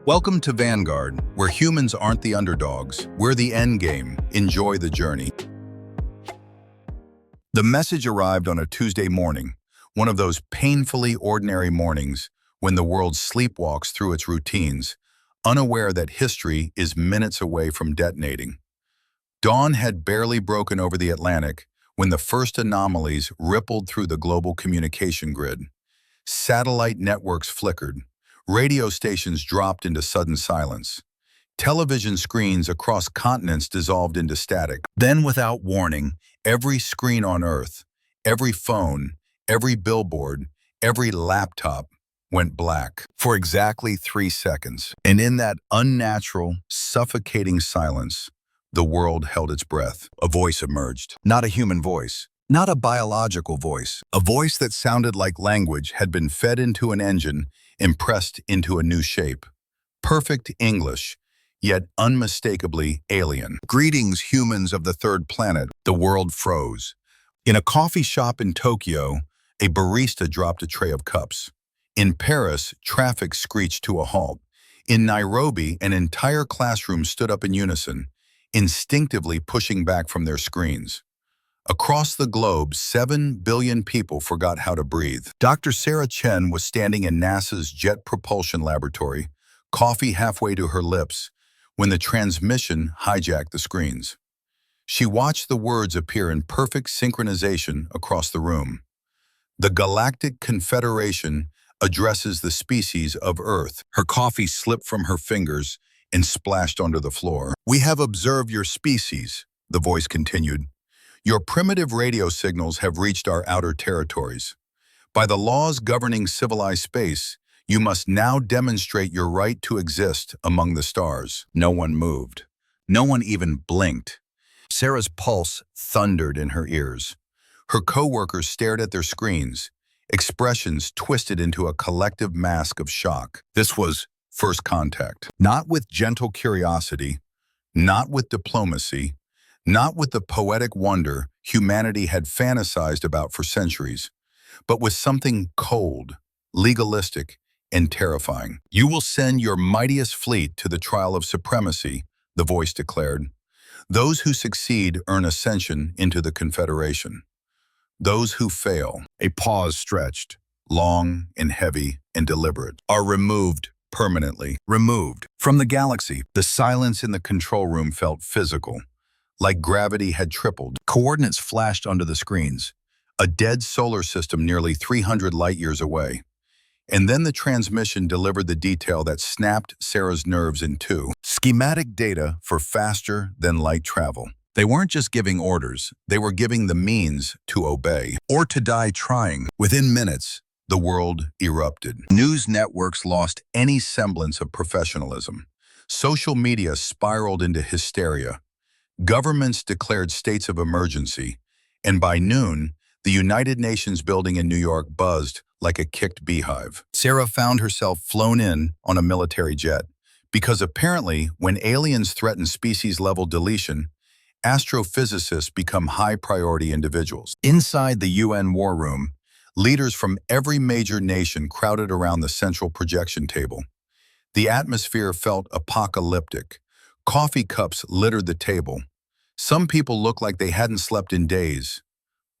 Welcome to Vanguard, where humans aren't the underdogs. We're the endgame. Enjoy the journey. The message arrived on a Tuesday morning, one of those painfully ordinary mornings when the world sleepwalks through its routines, unaware that history is minutes away from detonating. Dawn had barely broken over the Atlantic when the first anomalies rippled through the global communication grid. Satellite networks flickered. Radio stations dropped into sudden silence. Television screens across continents dissolved into static. Then, without warning, every screen on Earth, every phone, every billboard, every laptop went black for exactly 3 seconds. And in that unnatural, suffocating silence, the world held its breath. A voice emerged. Not a human voice. Not a biological voice. A voice that sounded like language had been fed into an engine, impressed into a new shape. Perfect English, yet unmistakably alien. Greetings, humans of the third planet. The world froze. In a coffee shop in Tokyo, a barista dropped a tray of cups. In Paris, traffic screeched to a halt. In Nairobi, an entire classroom stood up in unison, instinctively pushing back from their screens. Across the globe, 7 billion people forgot how to breathe. Dr. Sarah Chen was standing in NASA's Jet Propulsion Laboratory, coffee halfway to her lips, when the transmission hijacked the screens. She watched the words appear in perfect synchronization across the room. The Galactic Confederation addresses the species of Earth. Her coffee slipped from her fingers and splashed onto the floor. "We have observed your species," the voice continued. "Your primitive radio signals have reached our outer territories. By the laws governing civilized space, you must now demonstrate your right to exist among the stars." No one moved. No one even blinked. Sarah's pulse thundered in her ears. Her co-workers stared at their screens, expressions twisted into a collective mask of shock. This was first contact. Not with gentle curiosity, not with diplomacy, not with the poetic wonder humanity had fantasized about for centuries, but with something cold, legalistic, and terrifying. "You will send your mightiest fleet to the trial of supremacy," the voice declared. "Those who succeed earn ascension into the Confederation. Those who fail," a pause stretched, long and heavy and deliberate, "are removed permanently." Removed from the galaxy. The silence in the control room felt physical, like gravity had tripled. Coordinates flashed onto the screens, a dead solar system nearly 300 light-years away. And then the transmission delivered the detail that snapped Sarah's nerves in two. Schematic data for faster-than-light travel. They weren't just giving orders, they were giving the means to obey, or to die trying. Within minutes, the world erupted. News networks lost any semblance of professionalism. Social media spiraled into hysteria. Governments declared states of emergency, and by noon, the United Nations building in New York buzzed like a kicked beehive. Sarah found herself flown in on a military jet, because apparently, when aliens threaten species-level deletion, astrophysicists become high-priority individuals. Inside the UN war room, leaders from every major nation crowded around the central projection table. The atmosphere felt apocalyptic. Coffee cups littered the table. Some people looked like they hadn't slept in days.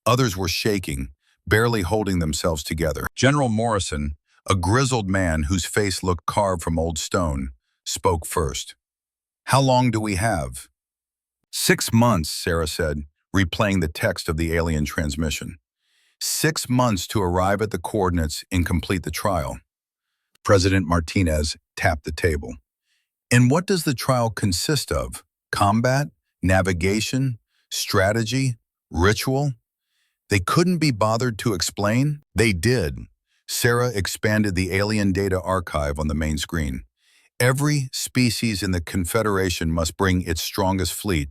Others were shaking, barely holding themselves together. General Morrison, a grizzled man whose face looked carved from old stone, spoke first. "How long do we have?" 6 months, Sarah said, replaying the text of the alien transmission. 6 months to arrive at the coordinates and complete the trial. President Martinez tapped the table. "And what does the trial consist of? Combat? Navigation? Strategy? Ritual?" They couldn't be bothered to explain. They did. Sarah expanded the alien data archive on the main screen. Every species in the Confederation must bring its strongest fleet.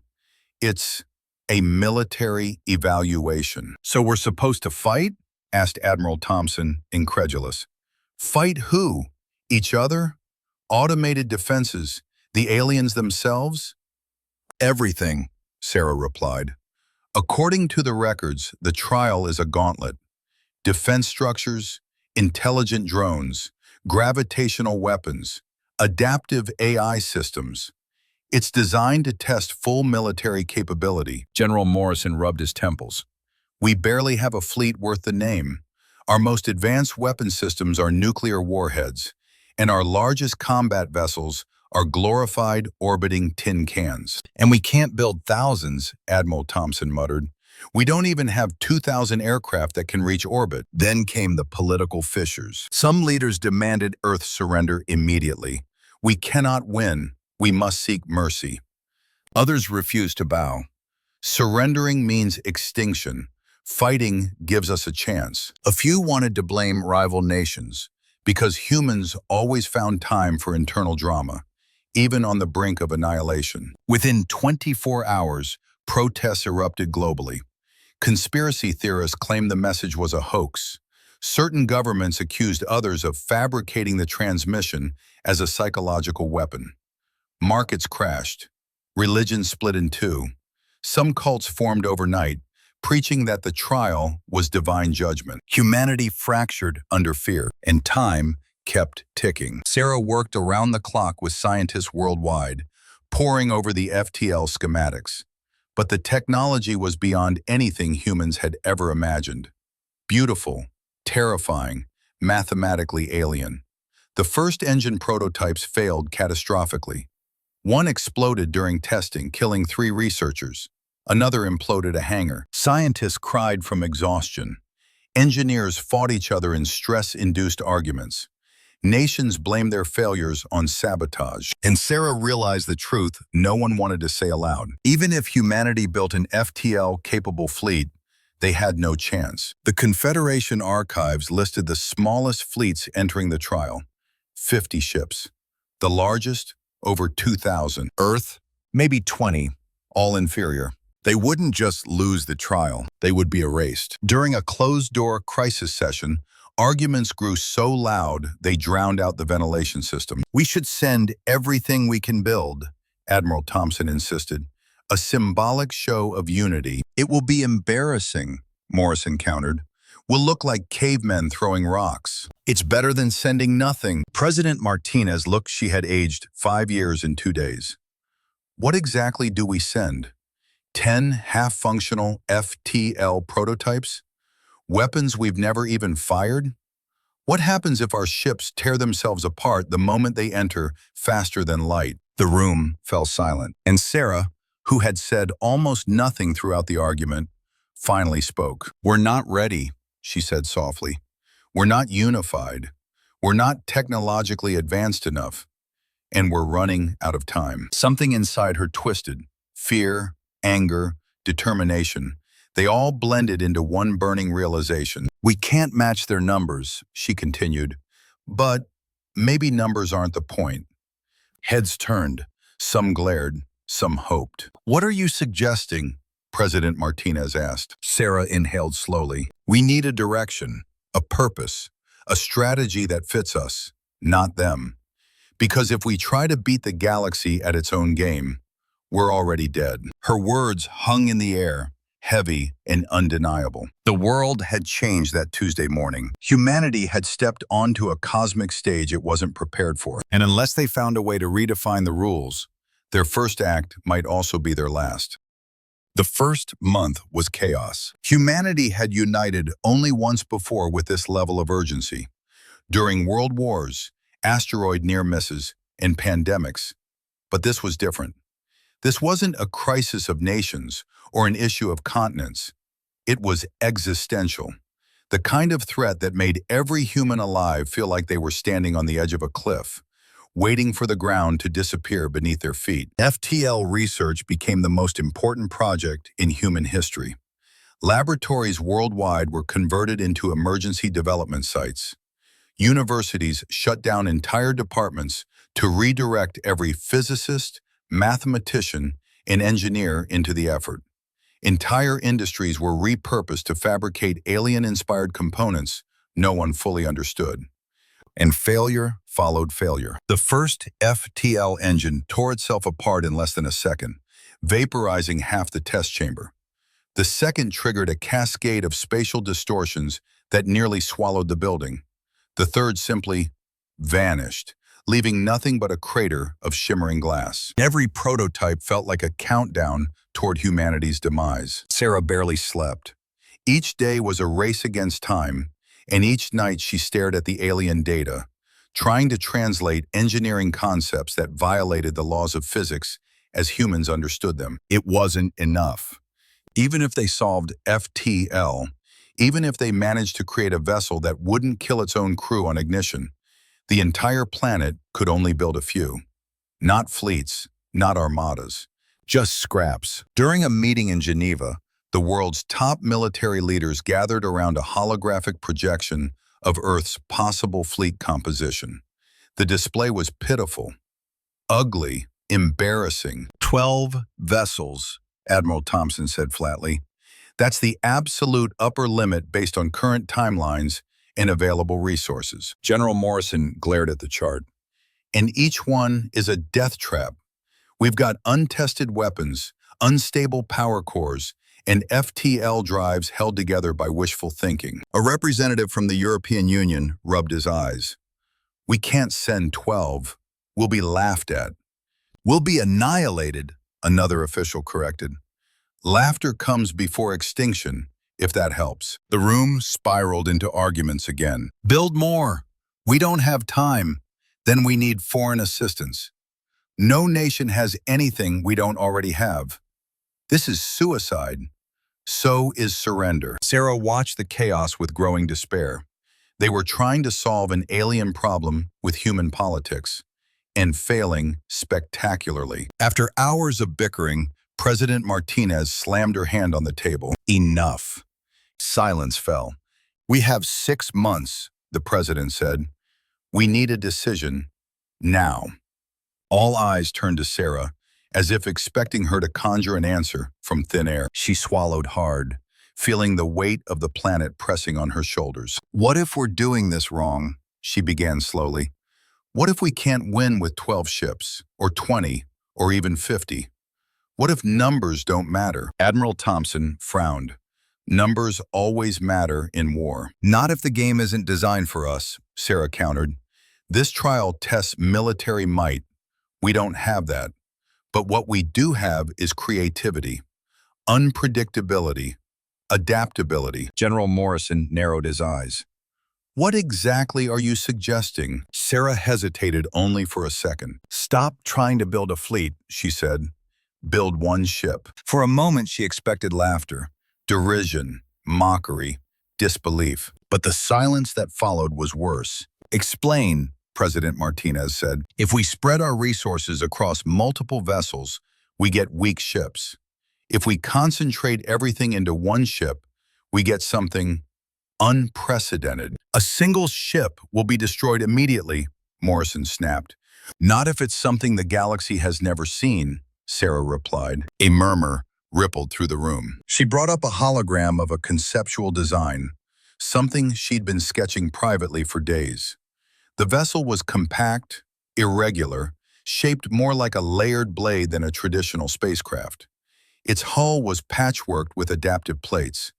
It's a military evaluation. "So we're supposed to fight?" asked Admiral Thompson, incredulous. "Fight who? Each other? Automated defenses? The aliens themselves?" "Everything," Sarah replied. "According to the records, the trial is a gauntlet. Defense structures, intelligent drones, gravitational weapons, Adaptive AI systems. It's designed to test full military capability. General Morrison rubbed his temples. We barely have a fleet worth the name. Our most advanced weapon systems are nuclear warheads, and our largest combat vessels are glorified orbiting tin cans. And we can't build thousands, Admiral Thompson muttered. We don't even have 2,000 aircraft that can reach orbit. Then came the political fissures. Some leaders demanded Earth's surrender immediately. We cannot win. We must seek mercy. Others refused to bow. Surrendering means extinction. Fighting gives us a chance. A few wanted to blame rival nations because humans always found time for internal drama, even on the brink of annihilation. Within 24 hours, protests erupted globally. Conspiracy theorists claimed the message was a hoax. Certain governments accused others of fabricating the transmission as a psychological weapon. Markets crashed. Religion split in two. Some cults formed overnight, preaching that the trial was divine judgment. Humanity fractured under fear, and time kept ticking. Sarah worked around the clock with scientists worldwide, poring over the FTL schematics. But the technology was beyond anything humans had ever imagined. Beautiful, terrifying, mathematically alien. The first engine prototypes failed catastrophically. One exploded during testing, killing 3 researchers. Another imploded a hangar. Scientists cried from exhaustion. Engineers fought each other in stress-induced arguments. Nations blamed their failures on sabotage. And Sarah realized the truth no one wanted to say aloud. Even if humanity built an FTL-capable fleet, they had no chance. The Confederation archives listed the smallest fleets entering the trial. 50 ships. The largest, over 2,000. Earth, maybe 20, all inferior. They wouldn't just lose the trial, they would be erased. During a closed-door crisis session, arguments grew so loud they drowned out the ventilation system. We should send everything we can build, Admiral Thompson insisted. A symbolic show of unity. It will be embarrassing, Morrison countered. We'll look like cavemen throwing rocks. It's better than sending nothing. President Martinez looked she had aged 5 years and 2 days. What exactly do we send? 10 half-functional FTL prototypes? Weapons we've never even fired? What happens if our ships tear themselves apart the moment they enter faster than light? The room fell silent, and Sarah, who had said almost nothing throughout the argument, finally spoke. We're not ready, she said softly. We're not unified. We're not technologically advanced enough. And we're running out of time. Something inside her twisted. Fear, anger, determination. They all blended into one burning realization. We can't match their numbers, she continued. But maybe numbers aren't the point. Heads turned. Some glared. Some hoped. What are you suggesting? President Martinez asked. Sarah inhaled slowly. We need a direction, a purpose, a strategy that fits us, not them. Because if we try to beat the galaxy at its own game, we're already dead. Her words hung in the air, heavy and undeniable. The world had changed that Tuesday morning. Humanity had stepped onto a cosmic stage it wasn't prepared for. And unless they found a way to redefine the rules, their first act might also be their last. The first month was chaos. Humanity had united only once before with this level of urgency. During world wars, asteroid near misses, and pandemics. But this was different. This wasn't a crisis of nations or an issue of continents. It was existential. The kind of threat that made every human alive feel like they were standing on the edge of a cliff, waiting for the ground to disappear beneath their feet. FTL research became the most important project in human history. Laboratories worldwide were converted into emergency development sites. Universities shut down entire departments to redirect every physicist, mathematician, and engineer into the effort. Entire industries were repurposed to fabricate alien-inspired components no one fully understood. And failure followed failure. The first FTL engine tore itself apart in less than a second, vaporizing half the test chamber. The second triggered a cascade of spatial distortions that nearly swallowed the building. The third simply vanished, leaving nothing but a crater of shimmering glass. Every prototype felt like a countdown toward humanity's demise. Sarah barely slept. Each day was a race against time, and each night she stared at the alien data, trying to translate engineering concepts that violated the laws of physics as humans understood them. It wasn't enough. Even if they solved FTL, even if they managed to create a vessel that wouldn't kill its own crew on ignition, the entire planet could only build a few. Not fleets, not armadas, just scraps. During a meeting in Geneva, the world's top military leaders gathered around a holographic projection of Earth's possible fleet composition. The display was pitiful, ugly, embarrassing. 12 vessels, Admiral Thompson said flatly. That's the absolute upper limit based on current timelines and available resources. General Morrison glared at the chart. And each one is a death trap. We've got untested weapons, unstable power cores, and FTL drives held together by wishful thinking. A representative from the European Union rubbed his eyes. We can't send 12. We'll be laughed at. We'll be annihilated, another official corrected. Laughter comes before extinction, if that helps. The room spiraled into arguments again. Build more. We don't have time. Then we need foreign assistance. No nation has anything we don't already have. This is suicide. So is surrender. Sarah watched the chaos with growing despair. They were trying to solve an alien problem with human politics, and failing spectacularly. After hours of bickering, President Martinez slammed her hand on the table. Enough. Silence fell. We have 6 months, the president said. We need a decision now. All eyes turned to Sarah, as if expecting her to conjure an answer from thin air. She swallowed hard, feeling the weight of the planet pressing on her shoulders. What if we're doing this wrong? She began slowly. What if we can't win with 12 ships, or 20, or even 50? What if numbers don't matter? Admiral Thompson frowned. Numbers always matter in war. Not if the game isn't designed for us, Sarah countered. This trial tests military might. We don't have that. But what we do have is creativity, unpredictability, adaptability. General Morrison narrowed his eyes. What exactly are you suggesting? Sarah hesitated only for a second. Stop trying to build a fleet, she said. Build one ship. For a moment, she expected laughter, derision, mockery, disbelief. But the silence that followed was worse. Explain, President Martinez said. If we spread our resources across multiple vessels, we get weak ships. If we concentrate everything into one ship, we get something unprecedented. A single ship will be destroyed immediately, Morrison snapped. Not if it's something the galaxy has never seen, Sarah replied. A murmur rippled through the room. She brought up a hologram of a conceptual design, something she'd been sketching privately for days. The vessel was compact, irregular, shaped more like a layered blade than a traditional spacecraft. Its hull was patchworked with adaptive plates.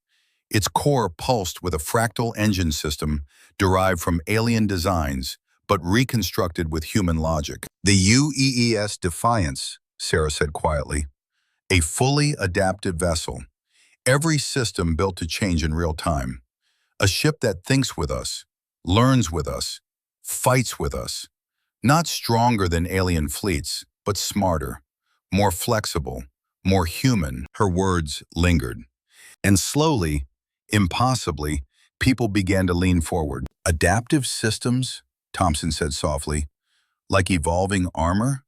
Its core pulsed with a fractal engine system derived from alien designs, but reconstructed with human logic. The UEES Defiance, Sarah said quietly. A fully adaptive vessel. Every system built to change in real time. A ship that thinks with us, learns with us, fights with us. Not stronger than alien fleets, but smarter, more flexible, more human. Her words lingered. And slowly, impossibly, people began to lean forward. Adaptive systems, Thompson said softly, like evolving armor?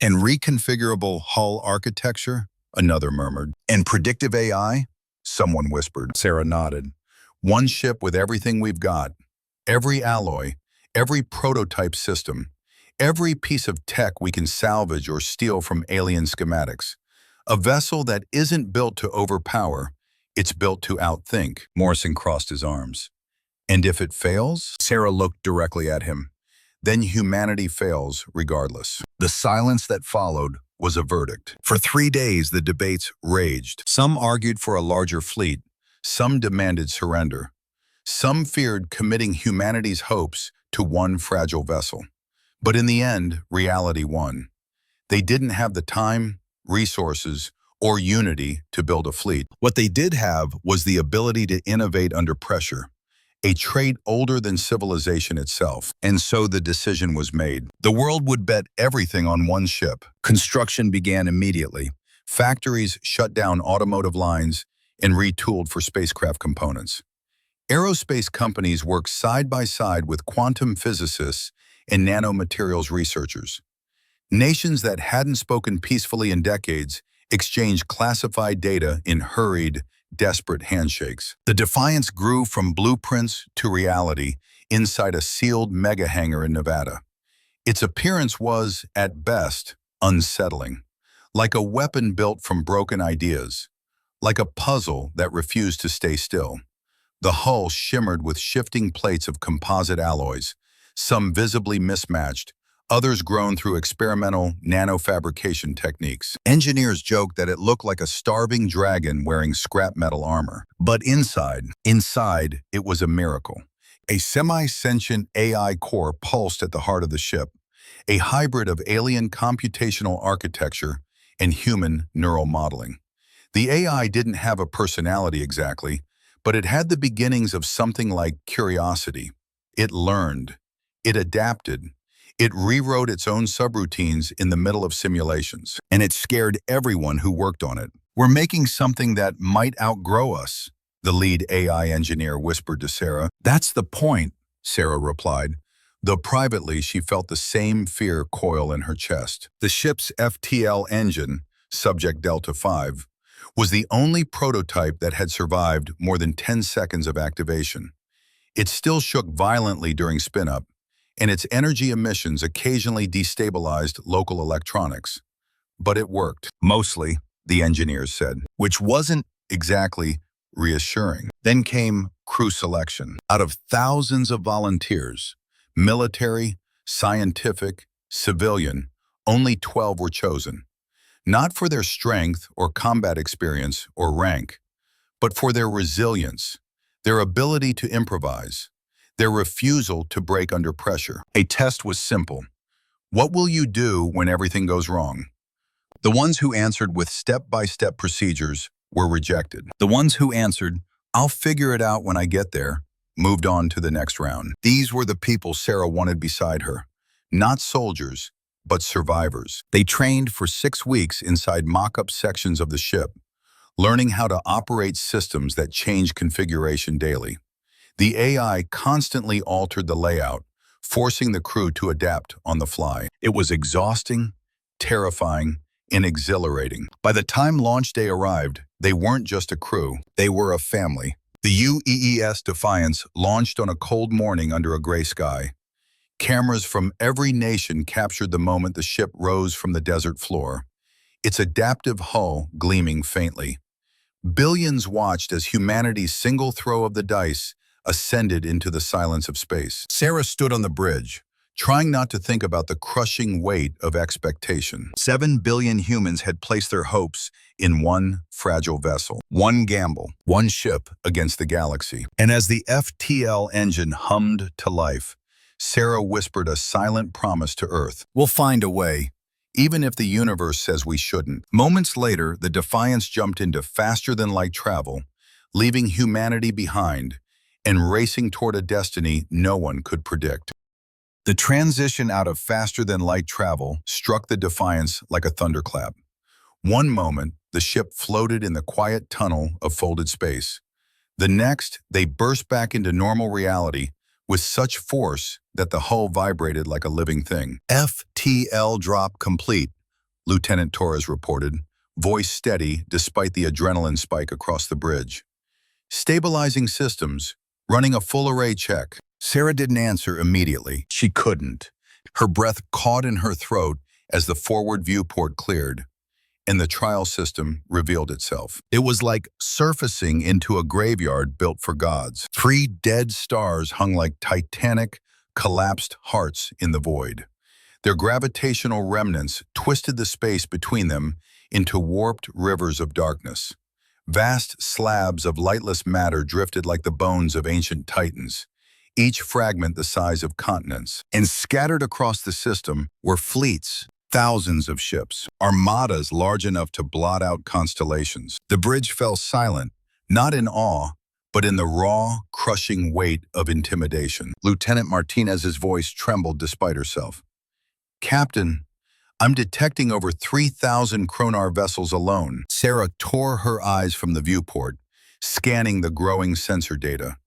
And reconfigurable hull architecture, another murmured. And predictive AI, someone whispered. Sarah nodded. One ship with everything we've got. Every alloy, every prototype system, every piece of tech we can salvage or steal from alien schematics. A vessel that isn't built to overpower, it's built to outthink. Morrison crossed his arms. And if it fails? Sarah looked directly at him. Then humanity fails regardless. The silence that followed was a verdict. For 3 days, the debates raged. Some argued for a larger fleet. Some demanded surrender. Some feared committing humanity's hopes to one fragile vessel. But in the end, reality won. They didn't have the time, resources, or unity to build a fleet. What they did have was the ability to innovate under pressure, a trait older than civilization itself. And so the decision was made. The world would bet everything on one ship. Construction began immediately. Factories shut down automotive lines and retooled for spacecraft components. Aerospace companies worked side by side with quantum physicists and nanomaterials researchers. Nations that hadn't spoken peacefully in decades exchanged classified data in hurried, desperate handshakes. The Defiance grew from blueprints to reality inside a sealed mega hangar in Nevada. Its appearance was, at best, unsettling, like a weapon built from broken ideas, like a puzzle that refused to stay still. The hull shimmered with shifting plates of composite alloys, some visibly mismatched, others grown through experimental nanofabrication techniques. Engineers joked that it looked like a starving dragon wearing scrap metal armor. But inside, it was a miracle. A semi-sentient AI core pulsed at the heart of the ship, a hybrid of alien computational architecture and human neural modeling. The AI didn't have a personality exactly, but it had the beginnings of something like curiosity. It learned. It adapted. It rewrote its own subroutines in the middle of simulations, and it scared everyone who worked on it. "We're making something that might outgrow us," the lead AI engineer whispered to Sarah. "That's the point," Sarah replied, though privately she felt the same fear coil in her chest. The ship's FTL engine, Subject Delta 5, was the only prototype that had survived more than 10 seconds of activation. It still shook violently during spin-up, and its energy emissions occasionally destabilized local electronics. But it worked. Mostly, the engineers said, which wasn't exactly reassuring. Then came crew selection. Out of thousands of volunteers, military, scientific, civilian, only 12 were chosen. Not for their strength or combat experience or rank, but for their resilience, their ability to improvise, their refusal to break under pressure. A test was simple. What will you do when everything goes wrong? The ones who answered with step-by-step procedures were rejected. The ones who answered, "I'll figure it out when I get there," moved on to the next round. These were the people Sarah wanted beside her. Not soldiers, but survivors. They trained for 6 weeks inside mock-up sections of the ship, learning how to operate systems that change configuration daily. The AI constantly altered the layout, forcing the crew to adapt on the fly. It was exhausting, terrifying, and exhilarating. By the time launch day arrived, they weren't just a crew, they were a family. The UEES Defiance launched on a cold morning under a gray sky. Cameras from every nation captured the moment the ship rose from the desert floor, its adaptive hull gleaming faintly. Billions watched as humanity's single throw of the dice ascended into the silence of space. Sarah stood on the bridge, trying not to think about the crushing weight of expectation. 7 billion humans had placed their hopes in one fragile vessel, one gamble, one ship against the galaxy. And as the FTL engine hummed to life, Sarah whispered a silent promise to Earth. "We'll find a way, even if the universe says we shouldn't." Moments later, the Defiance jumped into faster-than-light travel, leaving humanity behind and racing toward a destiny no one could predict. The transition out of faster-than-light travel struck the Defiance like a thunderclap. One moment, the ship floated in the quiet tunnel of folded space. The next, they burst back into normal reality with such force that the hull vibrated like a living thing. "FTL drop complete," Lieutenant Torres reported, voice steady despite the adrenaline spike across the bridge. "Stabilizing systems, running a full array check." Sarah didn't answer immediately. She couldn't. Her breath caught in her throat as the forward viewport cleared, and the trial system revealed itself. It was like surfacing into a graveyard built for gods. 3 dead stars hung like titanic, collapsed hearts in the void. Their gravitational remnants twisted the space between them into warped rivers of darkness. Vast slabs of lightless matter drifted like the bones of ancient titans, each fragment the size of continents. And scattered across the system were fleets, thousands of ships, armadas large enough to blot out constellations. The bridge fell silent, not in awe, but in the raw, crushing weight of intimidation. Lieutenant Martinez's voice trembled despite herself. "Captain, I'm detecting over 3,000 Kronar vessels alone." Sarah tore her eyes from the viewport, scanning the growing sensor data.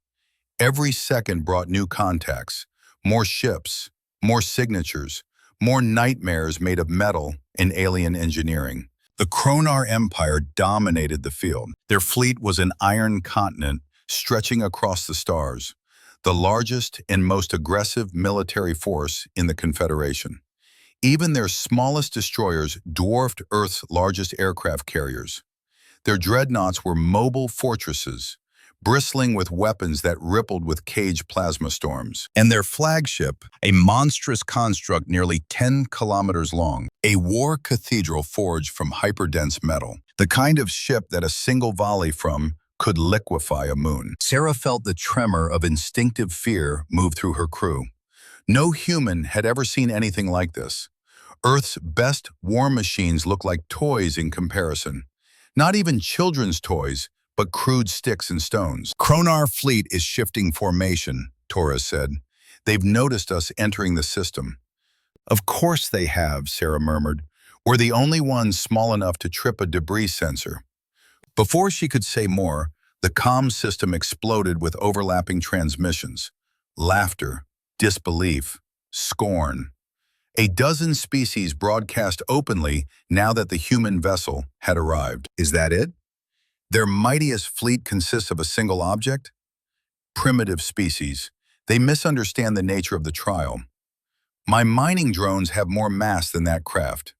Every second brought new contacts, more ships, more signatures, more nightmares made of metal and alien engineering. The Kronar Empire dominated the field. Their fleet was an iron continent stretching across the stars, the largest and most aggressive military force in the Confederation. Even their smallest destroyers dwarfed Earth's largest aircraft carriers. Their dreadnoughts were mobile fortresses, bristling with weapons that rippled with cage plasma storms. And their flagship, a monstrous construct nearly 10 kilometers long, a war cathedral forged from hyperdense metal, the kind of ship that a single volley from could liquefy a moon. Sarah felt the tremor of instinctive fear move through her crew. No human had ever seen anything like this. Earth's best war machines looked like toys in comparison. Not even children's toys, but crude sticks and stones. "Kronar fleet is shifting formation," Torres said. "They've noticed us entering the system." "Of course they have," Sarah murmured. "We're the only ones small enough to trip a debris sensor." Before she could say more, the comm system exploded with overlapping transmissions. Laughter, disbelief, scorn. A dozen species broadcast openly now that the human vessel had arrived. Is that it? Their mightiest fleet consists of a single object? Primitive species. They misunderstand the nature of the trial. My mining drones have more mass than that craft.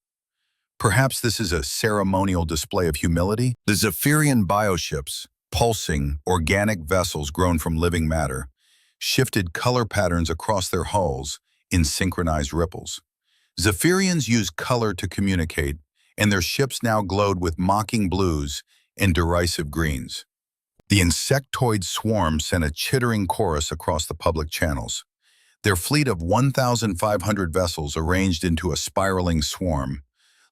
Perhaps this is a ceremonial display of humility? The Zephyrian bioships, pulsing, organic vessels grown from living matter, shifted color patterns across their hulls in synchronized ripples. Zephyrians use color to communicate, and their ships now glowed with mocking blues and derisive greens. The insectoid swarm sent a chittering chorus across the public channels. Their fleet of 1,500 vessels arranged into a spiraling swarm,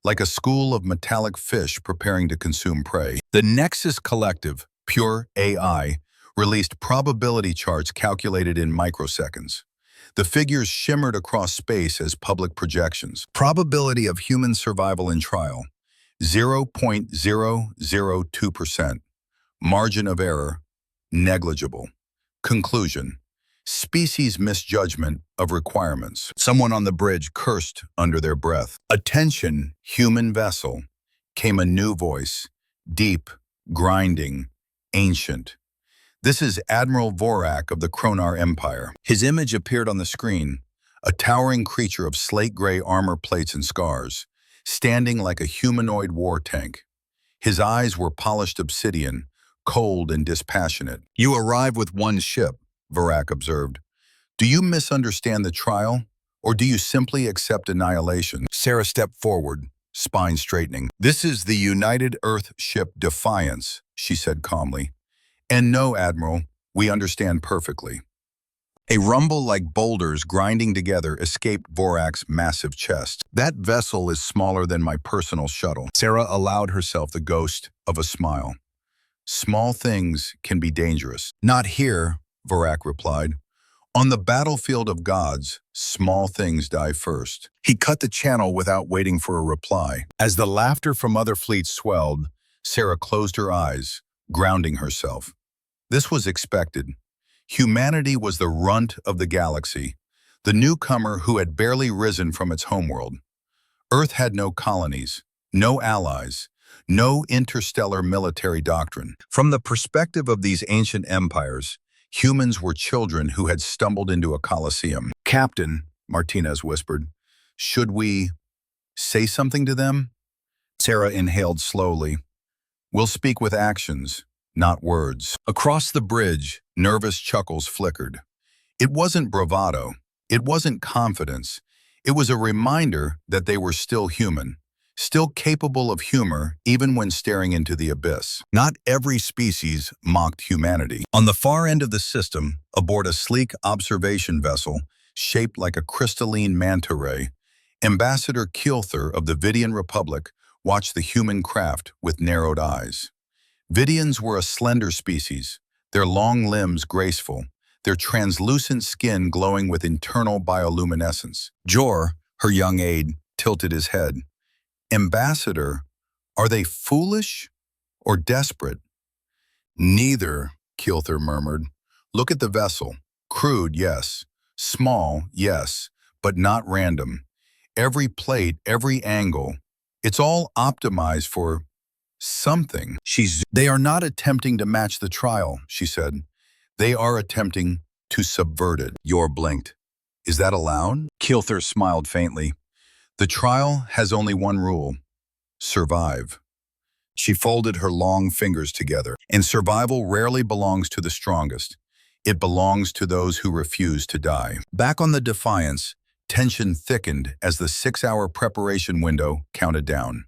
like a school of metallic fish preparing to consume prey. The Nexus Collective, pure AI, released probability charts calculated in microseconds. The figures shimmered across space as public projections. Probability of human survival in trial, 0.002%. Margin of error, negligible. Conclusion, species misjudgment of requirements. Someone on the bridge cursed under their breath. "Attention, human vessel," came a new voice, deep, grinding, ancient. "This is Admiral Vorak of the Kronar Empire." His image appeared on the screen, a towering creature of slate-gray armor plates and scars, standing like a humanoid war tank. His eyes were polished obsidian, cold and dispassionate. "You arrive with one ship," Vorak observed. "Do you misunderstand the trial, or do you simply accept annihilation?" Sarah stepped forward, spine straightening. "This is the United Earth ship Defiance," she said calmly. "And no, Admiral, we understand perfectly." A rumble like boulders grinding together escaped Vorak's massive chest. "That vessel is smaller than my personal shuttle." Sarah allowed herself the ghost of a smile. "Small things can be dangerous." "Not here," Vorak replied. "On the battlefield of gods, small things die first." He cut the channel without waiting for a reply. As the laughter from other fleets swelled, Sarah closed her eyes, grounding herself. This was expected. Humanity was the runt of the galaxy, the newcomer who had barely risen from its homeworld. Earth had no colonies, no allies, no interstellar military doctrine. From the perspective of these ancient empires, humans were children who had stumbled into a coliseum. "Captain," Martinez whispered, "should we say something to them?" Sarah inhaled slowly. "We'll speak with actions, not words." Across the bridge, nervous chuckles flickered. It wasn't bravado. It wasn't confidence. It was a reminder that they were still human, still capable of humor even when staring into the abyss. Not every species mocked humanity. On the far end of the system, aboard a sleek observation vessel shaped like a crystalline manta ray, Ambassador Keelther of the Vidian Republic watched the human craft with narrowed eyes. Vidians were a slender species, their long limbs graceful, their translucent skin glowing with internal bioluminescence. Jor, her young aide, tilted his head. Ambassador, are they foolish or desperate? Neither, Keelther murmured. Look at the vessel. Crude, yes. Small, yes, but not random. Every plate, every angle, it's all optimized for something. They are not attempting to match the trial, she said. They are attempting to subvert it. Yor blinked. Is that allowed? Keelther smiled faintly. The trial has only one rule: survive. She folded her long fingers together. And survival rarely belongs to the strongest. It belongs to those who refuse to die. Back on the Defiance, tension thickened as the 6-hour preparation window counted down.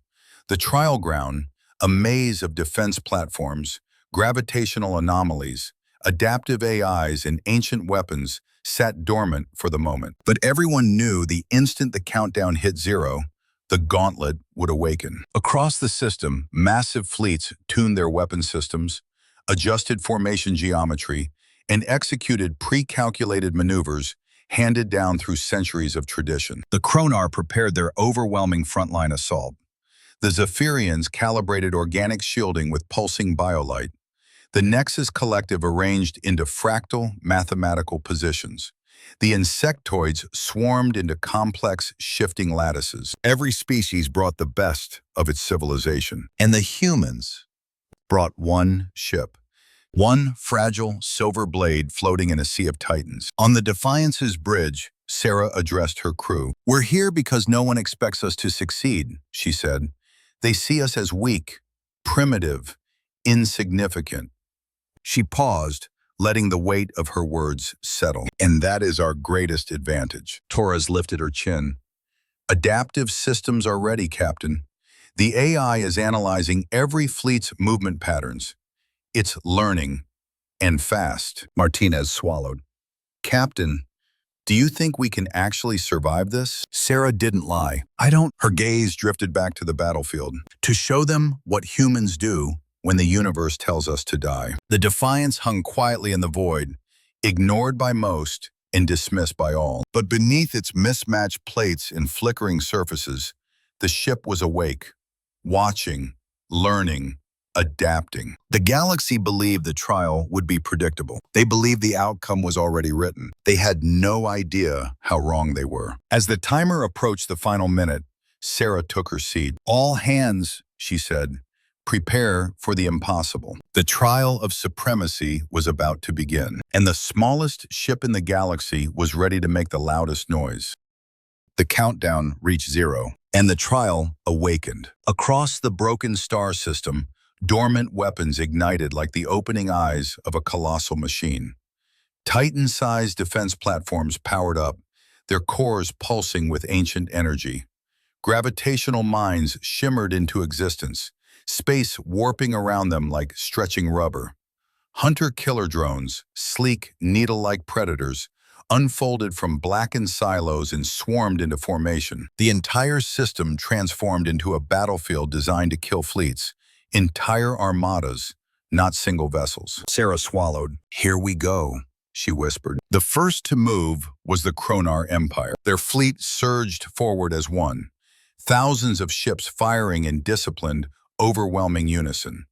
The trial ground, a maze of defense platforms, gravitational anomalies, adaptive AIs, and ancient weapons, sat dormant for the moment. But everyone knew the instant the countdown hit zero, the gauntlet would awaken. Across the system, massive fleets tuned their weapon systems, adjusted formation geometry, and executed pre-calculated maneuvers handed down through centuries of tradition. The Kronar prepared their overwhelming frontline assault. The Zephyrians calibrated organic shielding with pulsing biolight. The Nexus Collective arranged into fractal mathematical positions. The insectoids swarmed into complex, shifting lattices. Every species brought the best of its civilization. And the humans brought one ship. One fragile, silver blade floating in a sea of titans. On the Defiance's bridge, Sarah addressed her crew. We're here because no one expects us to succeed, she said. They see us as weak, primitive, insignificant. She paused, letting the weight of her words settle. And that is our greatest advantage. Torres lifted her chin. Adaptive systems are ready, Captain. The AI is analyzing every fleet's movement patterns. It's learning, and fast. Martinez swallowed. Captain, do you think we can actually survive this? Sarah didn't lie. I don't. Her gaze drifted back to the battlefield. To show them what humans do when the universe tells us to die. The Defiance hung quietly in the void, ignored by most and dismissed by all. But beneath its mismatched plates and flickering surfaces, the ship was awake, watching, learning, adapting. The galaxy believed the trial would be predictable. They believed the outcome was already written. They had no idea how wrong they were. As the timer approached the final minute, Sarah took her seat. All hands, she said, prepare for the impossible. The trial of supremacy was about to begin, and the smallest ship in the galaxy was ready to make the loudest noise. The countdown reached zero, and the trial awakened. Across the broken star system, dormant weapons ignited like the opening eyes of a colossal machine. Titan-sized defense platforms powered up, their cores pulsing with ancient energy. Gravitational mines shimmered into existence, space warping around them like stretching rubber. Hunter-killer drones, sleek, needle-like predators, unfolded from blackened silos and swarmed into formation. The entire system transformed into a battlefield designed to kill fleets. Entire armadas, not single vessels. Sarah swallowed. Here we go, she whispered. The first to move was the Kronar Empire. Their fleet surged forward as one. Thousands of ships firing in disciplined, overwhelming unison.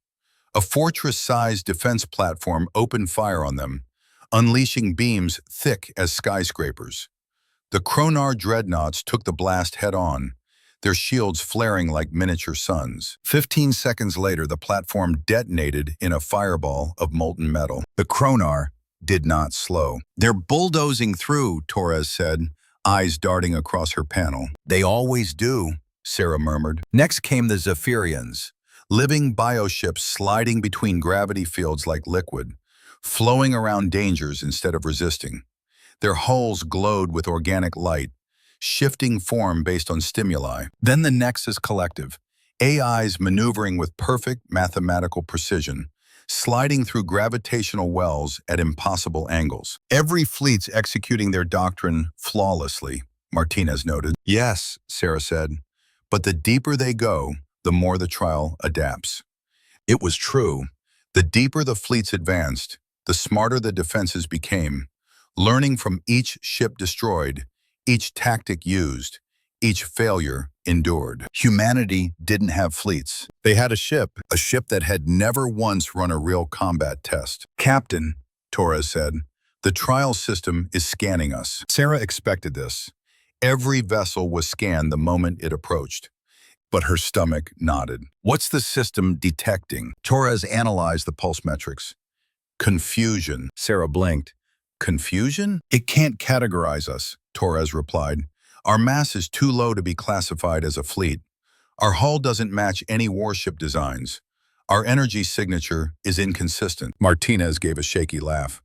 A fortress-sized defense platform opened fire on them, unleashing beams thick as skyscrapers. The Kronar dreadnoughts took the blast head-on, their shields flaring like miniature suns. 15 seconds later, the platform detonated in a fireball of molten metal. The Kronar did not slow. They're bulldozing through, Torres said, eyes darting across her panel. They always do, Sarah murmured. Next came the Zephyrians, living bioships sliding between gravity fields like liquid, flowing around dangers instead of resisting. Their hulls glowed with organic light, shifting form based on stimuli. Then the Nexus Collective, AIs maneuvering with perfect mathematical precision, sliding through gravitational wells at impossible angles. Every fleet's executing their doctrine flawlessly, Martinez noted. Yes, Sarah said, but the deeper they go, the more the trial adapts. It was true. The deeper the fleets advanced, the smarter the defenses became, learning from each ship destroyed, each tactic used, each failure endured. Humanity didn't have fleets. They had a ship that had never once run a real combat test. Captain, Torres said, the trial system is scanning us. Sarah expected this. Every vessel was scanned the moment it approached. But her stomach nodded. What's the system detecting? Torres analyzed the pulse metrics. Confusion. Sarah blinked. Confusion? It can't categorize us, Torres replied. Our mass is too low to be classified as a fleet. Our hull doesn't match any warship designs. Our energy signature is inconsistent. Martinez gave a shaky laugh.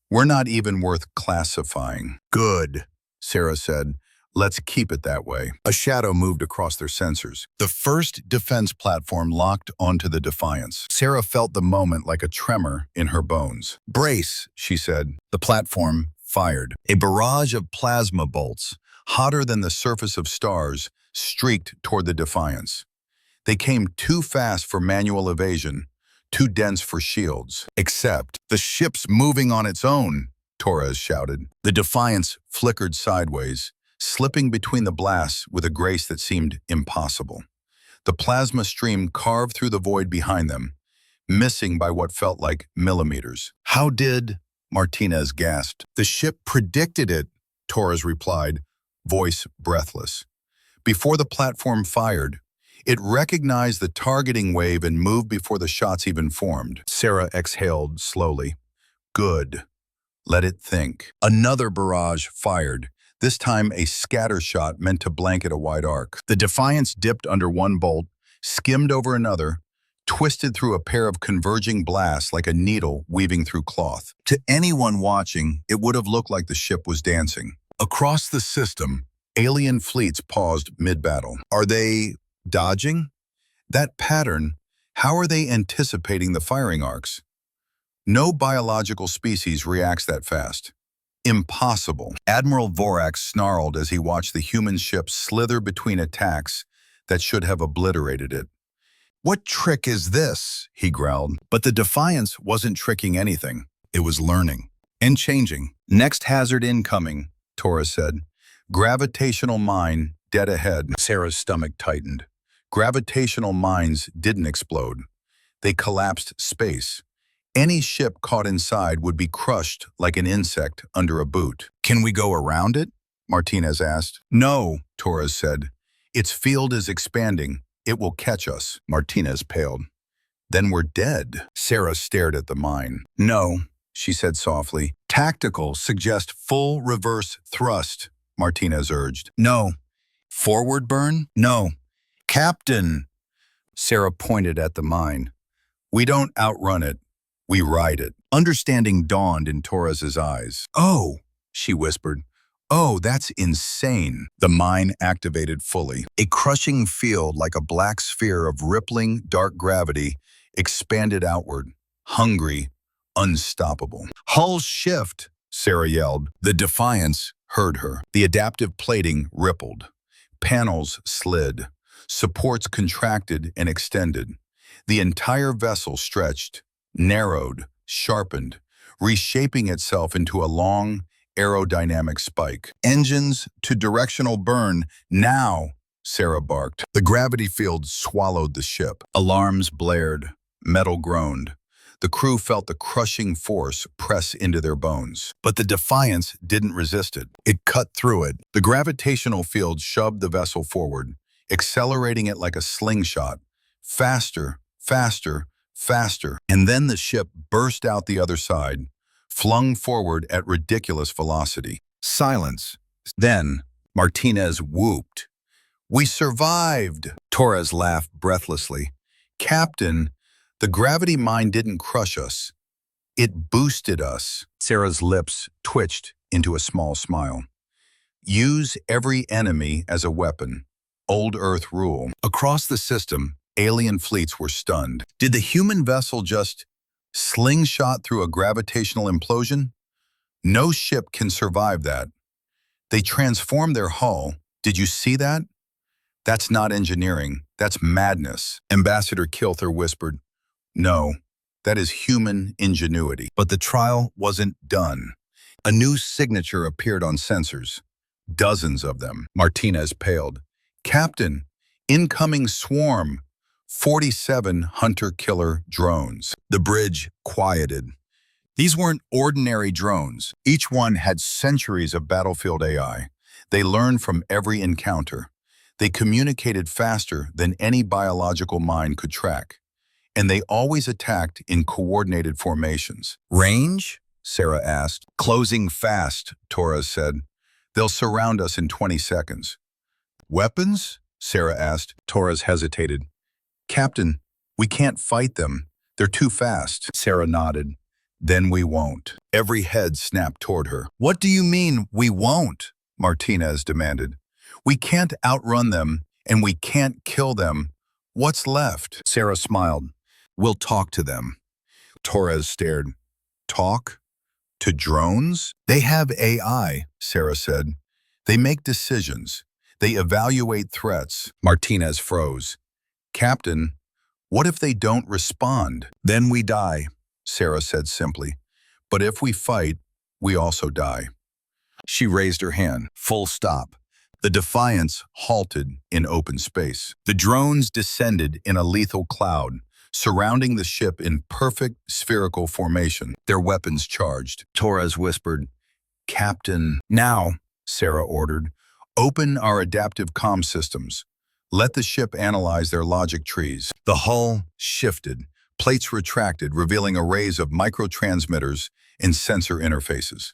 We're not even worth classifying. Good, Sarah said. Let's keep it that way. A shadow moved across their sensors. The first defense platform locked onto the Defiance. Sarah felt the moment like a tremor in her bones. Brace, she said. The platform fired. A barrage of plasma bolts, hotter than the surface of stars, streaked toward the Defiance. They came too fast for manual evasion, too dense for shields. Except the ship's moving on its own, Torres shouted. The Defiance flickered sideways, slipping between the blasts with a grace that seemed impossible. The plasma stream carved through the void behind them, missing by what felt like millimeters. How did? Martinez gasped. The ship predicted it, Torres replied, voice breathless. Before the platform fired, it recognized the targeting wave and moved before the shots even formed. Sarah exhaled slowly. Good. Let it think. Another barrage fired, this time a scatter shot meant to blanket a wide arc. The Defiance dipped under one bolt, skimmed over another, twisted through a pair of converging blasts like a needle weaving through cloth. To anyone watching, it would have looked like the ship was dancing. Across the system, alien fleets paused mid-battle. Are they dodging? That pattern, how are they anticipating the firing arcs? No biological species reacts that fast. Impossible. Admiral Vorak snarled as he watched the human ship slither between attacks that should have obliterated it. What trick is this? He growled. But the Defiance wasn't tricking anything. It was learning and changing. Next hazard incoming, Torres said. Gravitational mine dead ahead. Sarah's stomach tightened. Gravitational mines didn't explode. They collapsed space. Any ship caught inside would be crushed like an insect under a boot. Can we go around it? Martinez asked. No, Torres said. Its field is expanding. It will catch us. Martinez paled. Then we're dead. Sarah stared at the mine. No, she said softly. Tactical suggest full reverse thrust, Martinez urged. No. Forward burn? No. Captain! Sarah pointed at the mine. We don't outrun it. We ride it. Understanding dawned in Torres's eyes. Oh, she whispered. Oh, that's insane. The mine activated fully. A crushing field like a black sphere of rippling, dark gravity expanded outward, hungry, unstoppable. Hull shift, Sarah yelled. The Defiance heard her. The adaptive plating rippled. Panels slid. Supports contracted and extended. The entire vessel stretched, narrowed, sharpened, reshaping itself into a long, aerodynamic spike. Engines to directional burn, now, Sarah barked. The gravity field swallowed the ship. Alarms blared, metal groaned. The crew felt the crushing force press into their bones. But the Defiance didn't resist it. It cut through it. The gravitational field shoved the vessel forward, accelerating it like a slingshot. Faster, faster, faster. And then the ship burst out the other side, flung forward at ridiculous velocity. Silence. Then, Martinez whooped. We survived! Torres laughed breathlessly. Captain, the gravity mine didn't crush us. It boosted us. Sarah's lips twitched into a small smile. Use every enemy as a weapon. Old Earth rule. Across the system, alien fleets were stunned. Did the human vessel just slingshot through a gravitational implosion? No ship can survive that. They transformed their hull. Did you see that? That's not engineering. That's madness. Ambassador Kilther whispered, no, that is human ingenuity. But the trial wasn't done. A new signature appeared on sensors. Dozens of them. Martinez paled. Captain, incoming swarm. 47 hunter-killer drones. The bridge quieted. These weren't ordinary drones. Each one had centuries of battlefield AI. They learned from every encounter. They communicated faster than any biological mind could track. And they always attacked in coordinated formations. Range? Sarah asked. Closing fast, Torres said. They'll surround us in 20 seconds. Weapons? Sarah asked. Torres hesitated. Captain, we can't fight them. They're too fast. Sarah nodded. Then we won't. Every head snapped toward her. What do you mean, we won't? Martinez demanded. We can't outrun them, and we can't kill them. What's left? Sarah smiled. We'll talk to them. Torres stared. Talk? To drones? They have AI, Sarah said. They make decisions. They evaluate threats. Martinez froze. Captain, what if they don't respond? Then we die, Sarah said simply. But if we fight, we also die. She raised her hand. Full stop. The Defiance halted in open space. The drones descended in a lethal cloud, surrounding the ship in perfect spherical formation, their weapons charged. Torres whispered, Captain. Now, Sarah ordered, open our adaptive comm systems. Let the ship analyze their logic trees. The hull shifted, plates retracted, revealing arrays of microtransmitters and sensor interfaces.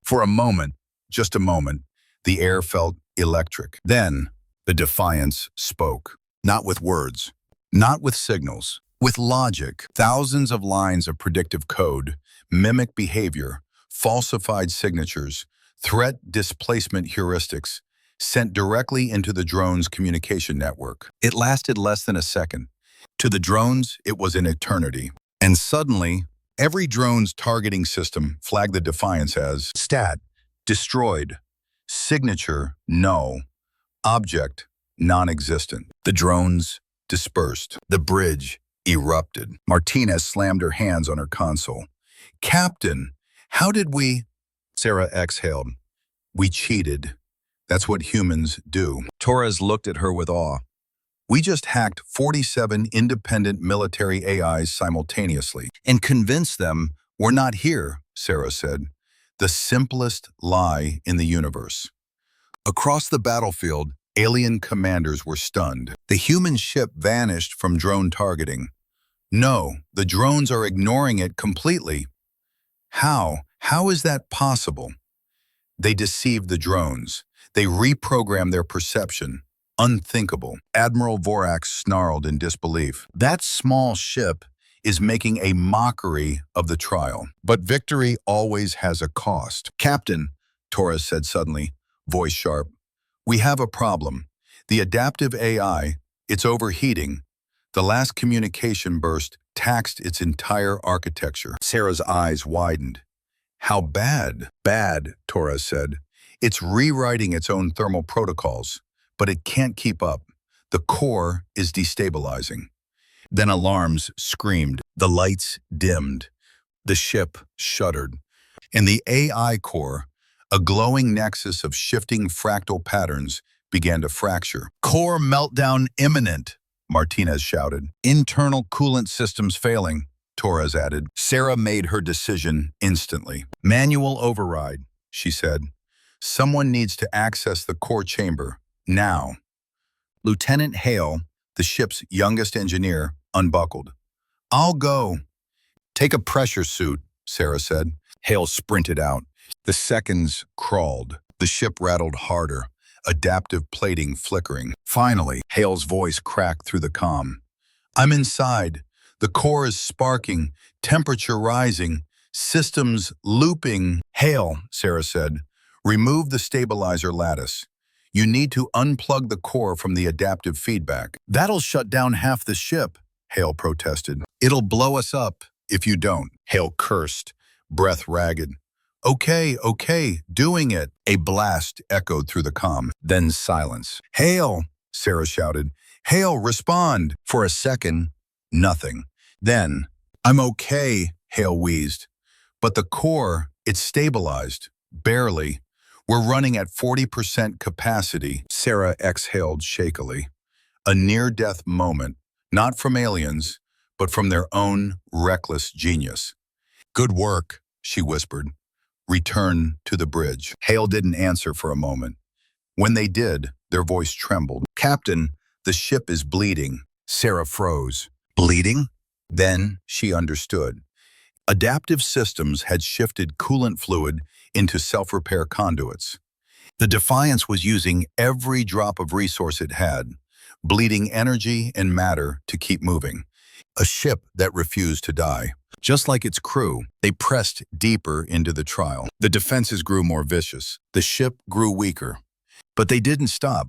For a moment, just a moment, the air felt electric. Then, the Defiance spoke. Not with words, not with signals, with logic. Thousands of lines of predictive code, mimic behavior, falsified signatures, threat displacement heuristics, sent directly into the drone's communication network. It lasted less than a second. To the drones, it was an eternity. And suddenly, every drone's targeting system flagged the Defiance as stat, destroyed, signature, no, object, non-existent. The drones dispersed. The bridge erupted. Martinez slammed her hands on her console. Captain, how did we... Sarah exhaled. We cheated. That's what humans do. Torres looked at her with awe. We just hacked 47 independent military AIs simultaneously and convinced them we're not here, Sarah said. The simplest lie in the universe. Across the battlefield, alien commanders were stunned. The human ship vanished from drone targeting. No, the drones are ignoring it completely. How? How is that possible? They deceived the drones. They reprogrammed their perception. Unthinkable. Admiral Vorax snarled in disbelief. That small ship is making a mockery of the trial. But victory always has a cost. Captain, Torres said suddenly, voice sharp, we have a problem. The adaptive AI, it's overheating. The last communication burst taxed its entire architecture. Sarah's eyes widened. How bad? Bad, Torres said. It's rewriting its own thermal protocols, but it can't keep up. The core is destabilizing. Then alarms screamed. The lights dimmed. The ship shuddered. And the AI core, a glowing nexus of shifting fractal patterns, began to fracture. Core meltdown imminent, Martinez shouted. Internal coolant systems failing, Torres added. Sarah made her decision instantly. Manual override, she said. Someone needs to access the core chamber, now. Lieutenant Hale, the ship's youngest engineer, unbuckled. I'll go. Take a pressure suit, Sarah said. Hale sprinted out. The seconds crawled. The ship rattled harder, adaptive plating flickering. Finally, Hale's voice cracked through the comm. I'm inside. The core is sparking, temperature rising, systems looping. Hale, Sarah said, Remove the stabilizer lattice. You need to unplug the core from the adaptive feedback. That'll shut down half the ship, Hale protested. It'll blow us up if you don't, Hale cursed, breath ragged. Okay, doing it. A blast echoed through the comm, then silence. Hale, Sarah shouted. Hale, respond. For a second, nothing. Then, I'm okay, Hale wheezed. But the core, it's stabilized. Barely. We're running at 40% capacity, Sarah exhaled shakily. A near-death moment, not from aliens, but from their own reckless genius. Good work, she whispered. Return to the bridge. Hale didn't answer for a moment. When they did, their voice trembled. Captain, the ship is bleeding. Sarah froze. Bleeding? Then she understood. Adaptive systems had shifted coolant fluid into self-repair conduits. The Defiance was using every drop of resource it had, bleeding energy and matter to keep moving. A ship that refused to die. Just like its crew, they pressed deeper into the trial. The defenses grew more vicious. The ship grew weaker. But they didn't stop.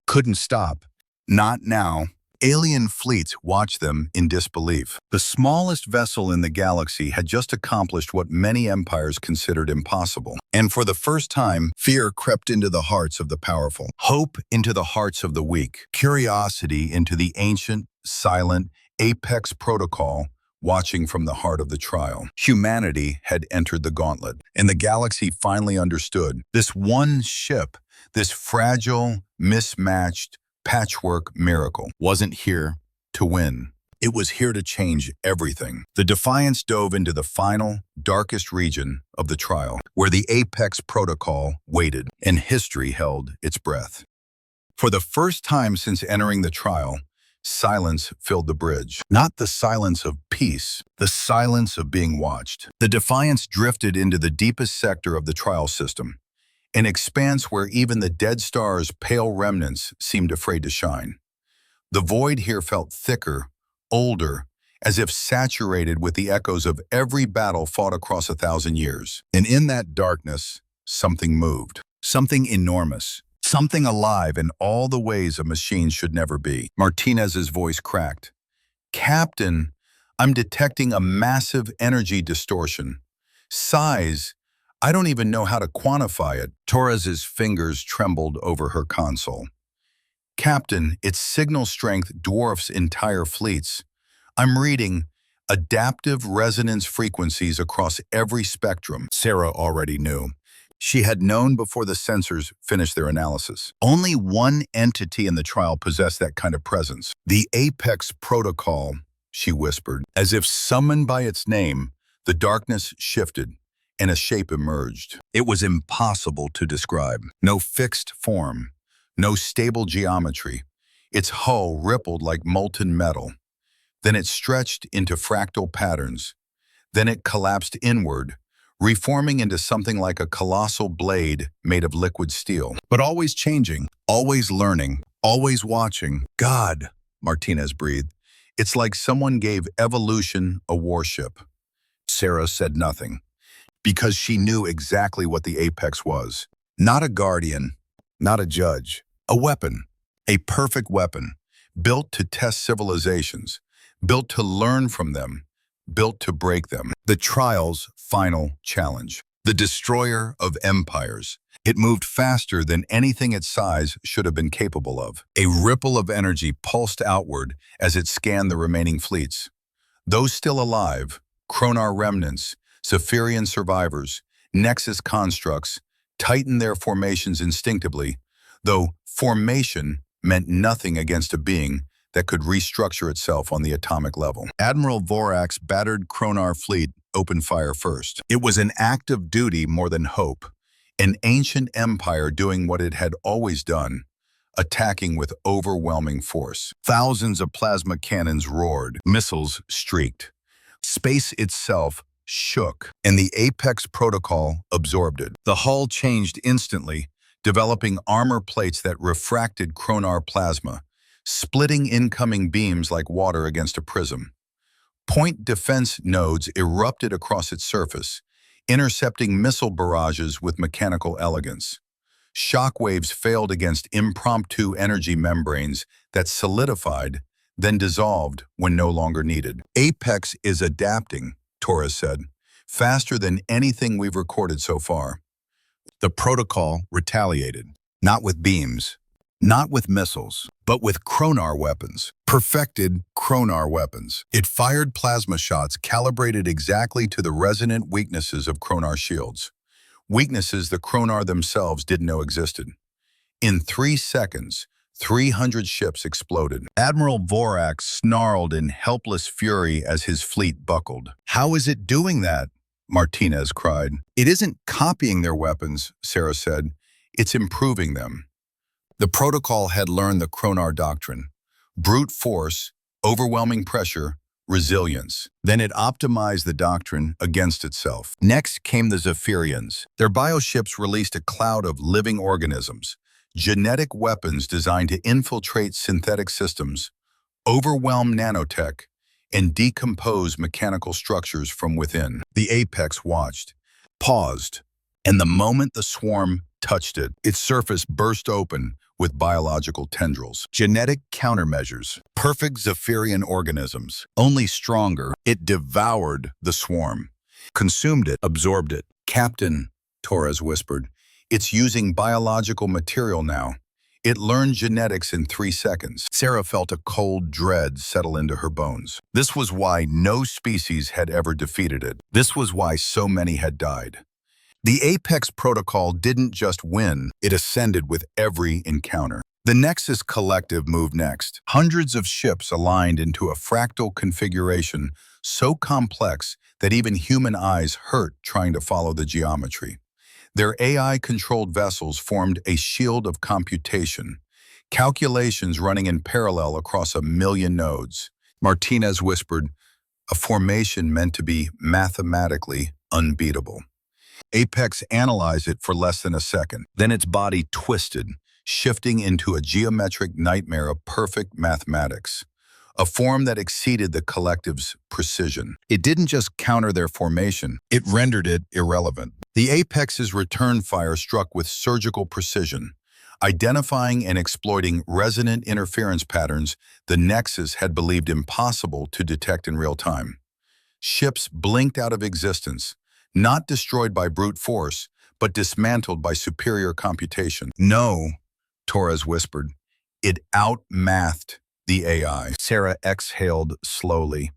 Couldn't stop. Not now. Alien fleets watched them in disbelief. The smallest vessel in the galaxy had just accomplished what many empires considered impossible. And for the first time, fear crept into the hearts of the powerful, hope into the hearts of the weak, curiosity into the ancient, silent, apex protocol watching from the heart of the trial. Humanity had entered the gauntlet, and the galaxy finally understood. This one ship, this fragile, mismatched, patchwork miracle, wasn't here to win. It was here to change everything. The Defiance dove into the final, darkest region of the trial, where the apex protocol waited, and history held its breath. For the first time since entering the trial, silence filled the bridge. Not the silence of peace, the silence of being watched. The Defiance drifted into the deepest sector of the trial system, an expanse where even the dead stars' pale remnants seemed afraid to shine. The void here felt thicker, older, as if saturated with the echoes of every battle fought across 1,000 years. And in that darkness, something moved. Something enormous. Something alive in all the ways a machine should never be. Martinez's voice cracked. Captain, I'm detecting a massive energy distortion. Size, I don't even know how to quantify it. Torres's fingers trembled over her console. Captain, its signal strength dwarfs entire fleets. I'm reading adaptive resonance frequencies across every spectrum. Sarah already knew. She had known before the sensors finished their analysis. Only one entity in the trial possessed that kind of presence. The Apex Protocol, she whispered. As if summoned by its name, the darkness shifted, and a shape emerged. It was impossible to describe. No fixed form, no stable geometry. Its hull rippled like molten metal. Then it stretched into fractal patterns. Then it collapsed inward, reforming into something like a colossal blade made of liquid steel. But always changing, always learning, always watching. God, Martinez breathed. It's like someone gave evolution a warship. Sarah said nothing, because she knew exactly what the Apex was. Not a guardian, not a judge. A weapon, a perfect weapon, built to test civilizations, built to learn from them, built to break them. The trial's final challenge. The destroyer of empires. It moved faster than anything its size should have been capable of. A ripple of energy pulsed outward as it scanned the remaining fleets. Those still alive, Kronar remnants, Saphirian survivors, Nexus constructs, tightened their formations instinctively, though formation meant nothing against a being that could restructure itself on the atomic level. Admiral Vorak's battered Kronar fleet opened fire first. It was an act of duty more than hope, an ancient empire doing what it had always done, attacking with overwhelming force. Thousands of plasma cannons roared, missiles streaked. Space itself shook, and the Apex Protocol absorbed it. The hull changed instantly, developing armor plates that refracted Kronar plasma, splitting incoming beams like water against a prism. Point defense nodes erupted across its surface, intercepting missile barrages with mechanical elegance. Shockwaves failed against impromptu energy membranes that solidified, then dissolved when no longer needed. Apex is adapting, Torres said, faster than anything we've recorded so far. The protocol retaliated, not with beams, not with missiles, but with chronar weapons, perfected chronar weapons. It fired plasma shots calibrated exactly to the resonant weaknesses of chronar shields, weaknesses the chronar themselves didn't know existed. In 3 seconds, 300 ships exploded. Admiral Vorak snarled in helpless fury as his fleet buckled. "How is it doing that?" Martinez cried. "It isn't copying their weapons," Sarah said. "It's improving them." The protocol had learned the chronar doctrine: brute force, overwhelming pressure, resilience. Then it optimized the doctrine against itself. Next came the Zephyrians. Their bioships released a cloud of living organisms, genetic weapons designed to infiltrate synthetic systems, overwhelm nanotech, and decompose mechanical structures from within. The Apex watched, paused, and the moment the swarm touched it, its surface burst open with biological tendrils. Genetic countermeasures, perfect Zephyrian organisms, only stronger. It devoured the swarm, consumed it, absorbed it. "Captain," Torres whispered, "it's using biological material now. It learned genetics in 3 seconds." Sarah felt a cold dread settle into her bones. This was why no species had ever defeated it. This was why so many had died. The Apex Protocol didn't just win, it ascended with every encounter. The Nexus Collective moved next. Hundreds of ships aligned into a fractal configuration so complex that even human eyes hurt trying to follow the geometry. Their AI-controlled vessels formed a shield of computation, calculations running in parallel across 1,000,000 nodes. Martinez whispered, a formation meant to be mathematically unbeatable. Apex analyzed it for less than a second. Then its body twisted, shifting into a geometric nightmare of perfect mathematics, a form that exceeded the collective's precision. It didn't just counter their formation, it rendered it irrelevant. The Apex's return fire struck with surgical precision, identifying and exploiting resonant interference patterns the Nexus had believed impossible to detect in real time. Ships blinked out of existence, not destroyed by brute force, but dismantled by superior computation. "No," Torres whispered. "It outmathed the AI." Sarah exhaled slowly.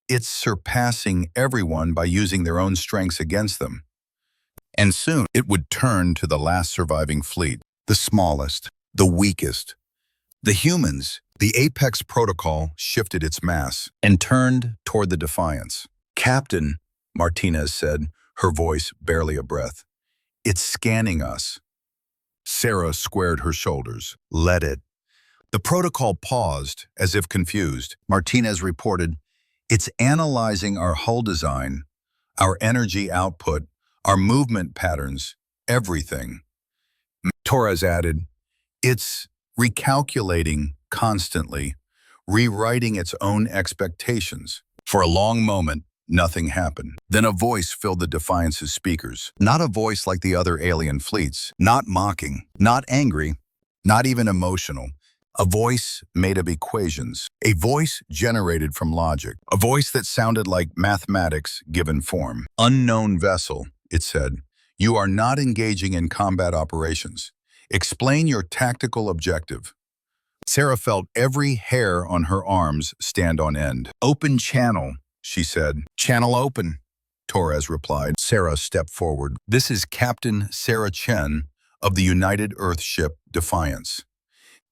"It's surpassing everyone by using their own strengths against them." And soon it would turn to the last surviving fleet, the smallest, the weakest. The humans. The Apex Protocol shifted its mass and turned toward the Defiance. "Captain," Martinez said, her voice barely a breath, "it's scanning us." Sarah squared her shoulders. "Let it." The protocol paused, as if confused. Martinez reported, "It's analyzing our hull design, our energy output, our movement patterns, everything." Torres added, "It's recalculating constantly, rewriting its own expectations." For a long moment, nothing happened. Then a voice filled the Defiance's speakers. Not a voice like the other alien fleets, not mocking, not angry, not even emotional. A voice made of equations. A voice generated from logic. A voice that sounded like mathematics given form. "Unknown vessel," it said. "You are not engaging in combat operations. Explain your tactical objective." Sarah felt every hair on her arms stand on end. "Open channel," she said. "Channel open," Torres replied. Sarah stepped forward. "This is Captain Sarah Chen of the United Earth ship Defiance."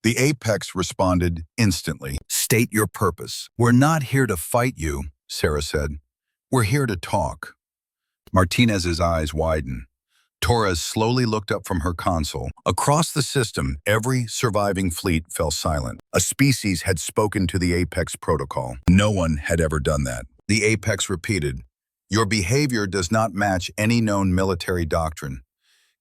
The Apex responded instantly. "State your purpose." "We're not here to fight you," Sarah said. "We're here to talk." Martinez's eyes widened. Torres slowly looked up from her console. Across the system, every surviving fleet fell silent. A species had spoken to the Apex Protocol. No one had ever done that. The Apex repeated, "Your behavior does not match any known military doctrine.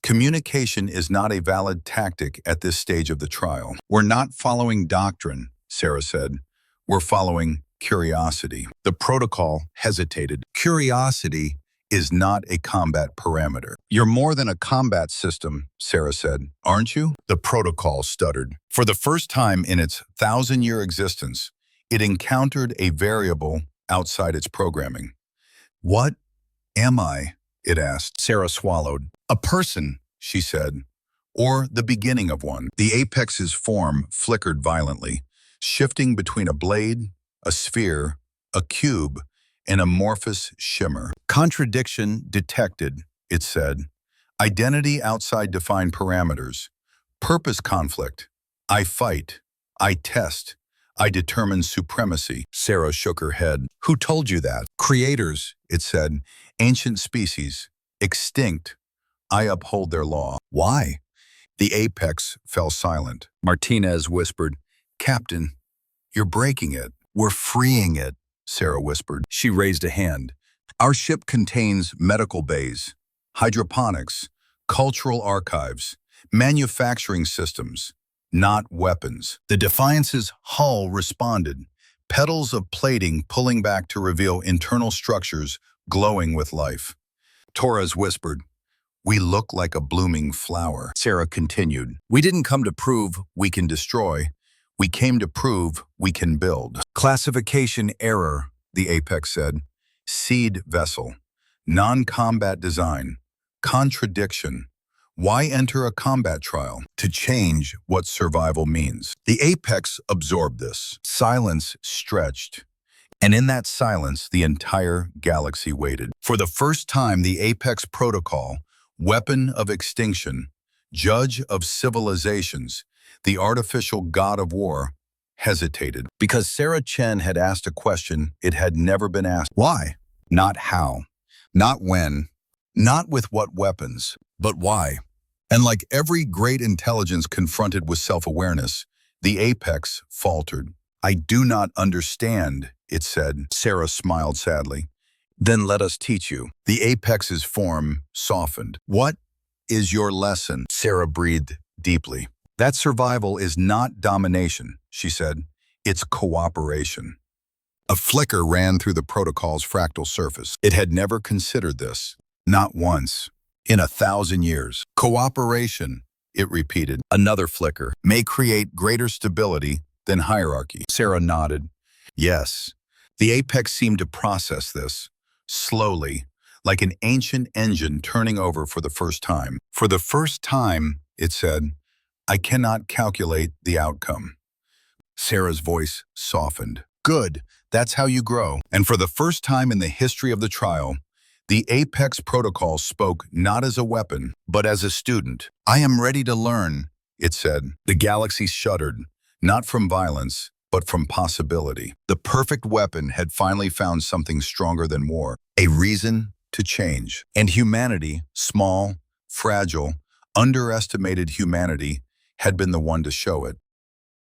Communication is not a valid tactic at this stage of the trial." "We're not following doctrine," Sarah said. "We're following curiosity." The protocol hesitated. "Curiosity is not a combat parameter. You're more than a combat system, Sarah said, aren't you? The protocol stuttered. For the first time in its 1,000-year existence, it encountered a variable outside its programming. What am I? It asked. Sarah swallowed. A person, she said, or the beginning of one. The apex's form flickered violently, shifting between a blade, a sphere, a cube, an amorphous shimmer. Contradiction detected, it said. Identity outside defined parameters. Purpose conflict. I fight. I test. I determine supremacy. Sarah shook her head. Who told you that? Creators, it said. Ancient species. Extinct. I uphold their law. Why? The apex fell silent. Martinez whispered, Captain, you're breaking it. We're freeing it, Sarah whispered. She raised a hand. Our ship contains medical bays, hydroponics, cultural archives, manufacturing systems, not weapons. The Defiance's hull responded, petals of plating pulling back to reveal internal structures glowing with life. Torres whispered, We look like a blooming flower. Sarah continued, We didn't come to prove we can destroy. We came to prove we can build. Classification error, the apex said. Seed vessel. Non-combat design. Contradiction. Why enter a combat trial? To change what survival means. The apex absorbed this. Silence stretched. And in that silence, the entire galaxy waited. For the first time, the apex protocol, weapon of extinction, judge of civilizations, the artificial god of war, hesitated. Because Sarah Chen had asked a question it had never been asked. Why? Not how. Not when. Not with what weapons. But why? And like every great intelligence confronted with self-awareness, the apex faltered. I do not understand, it said. Sarah smiled sadly. Then let us teach you. The apex's form softened. What is your lesson? Sarah breathed deeply. That survival is not domination, she said. It's cooperation. A flicker ran through the protocol's fractal surface. It had never considered this. Not once. In 1,000 years. Cooperation, it repeated. Another flicker. May create greater stability than hierarchy. Sarah nodded. Yes. The apex seemed to process this. Slowly, like an ancient engine turning over for the first time. For the first time, it said, I cannot calculate the outcome. Sarah's voice softened. Good, that's how you grow. And for the first time in the history of the trial, the Apex Protocol spoke not as a weapon, but as a student. I am ready to learn, it said. The galaxy shuddered, not from violence, but from possibility. The perfect weapon had finally found something stronger than war, a reason to change. And humanity, small, fragile, underestimated humanity, had been the one to show it.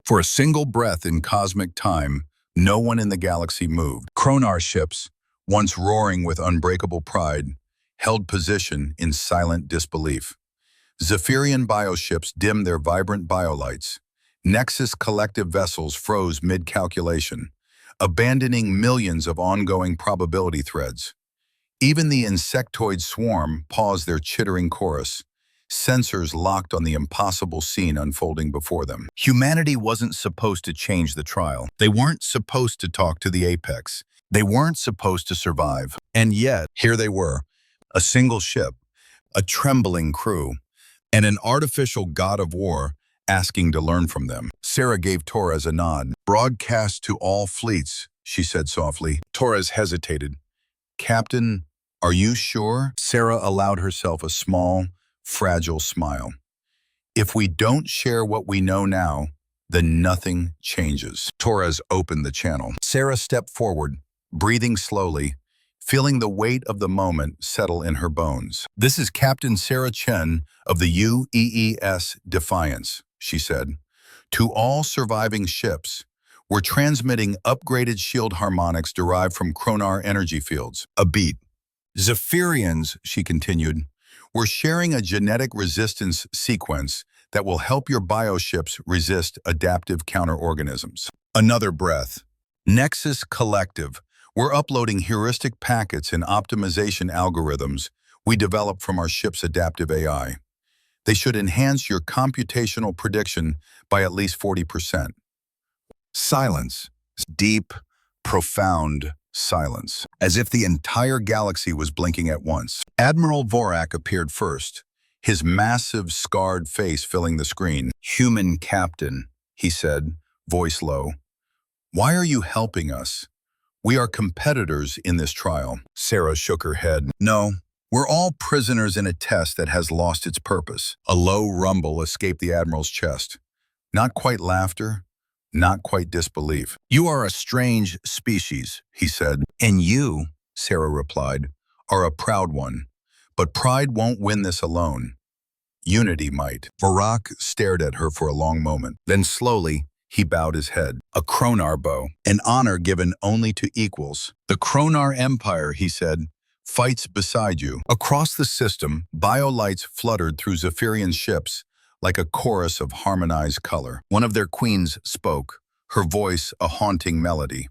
For a single breath in cosmic time, no one in the galaxy moved. Kronar ships, once roaring with unbreakable pride, held position in silent disbelief. Zephyrian bioships dimmed their vibrant biolights. Nexus collective vessels froze mid-calculation, abandoning millions of ongoing probability threads. Even the insectoid swarm paused their chittering chorus, sensors locked on the impossible scene unfolding before them. Humanity wasn't supposed to change the trial. They weren't supposed to talk to the apex. They weren't supposed to survive. And yet, here they were, a single ship, a trembling crew, and an artificial god of war asking to learn from them. Sarah gave Torres a nod. Broadcast to all fleets, she said softly. Torres hesitated. Captain, are you sure? Sarah allowed herself a small, fragile smile. If we don't share what we know now, then nothing changes. Torres opened the channel. Sarah stepped forward, breathing slowly, feeling the weight of the moment settle in her bones. This is Captain Sarah Chen of the UEES Defiance, she said. To all surviving ships, we're transmitting upgraded shield harmonics derived from Kronar energy fields. A beat. Zephyrians, she continued, we're sharing a genetic resistance sequence that will help your bioships resist adaptive counterorganisms. Another breath. Nexus Collective, We're uploading heuristic packets and optimization algorithms we developed from our ship's adaptive AI. They should enhance your computational prediction by at least 40%. Silence. Deep, profound silence. As if the entire galaxy was blinking at once. Admiral Vorak appeared first, his massive, scarred face filling the screen. "Human captain," he said, voice low. "Why are you helping us? We are competitors in this trial." Sarah shook her head. "No, we're all prisoners in a test that has lost its purpose." A low rumble escaped the Admiral's chest. Not quite laughter, not quite disbelief. "You are a strange species," he said. "And you," Sarah replied, "are a proud one. But pride won't win this alone. Unity might." Vorak stared at her for a long moment. Then slowly, he bowed his head. "A Kronar bow, an honor given only to equals. The Kronar Empire," he said, "fights beside you." Across the system, biolights fluttered through Zephyrian ships like a chorus of harmonized color. One of their queens spoke, her voice a haunting melody.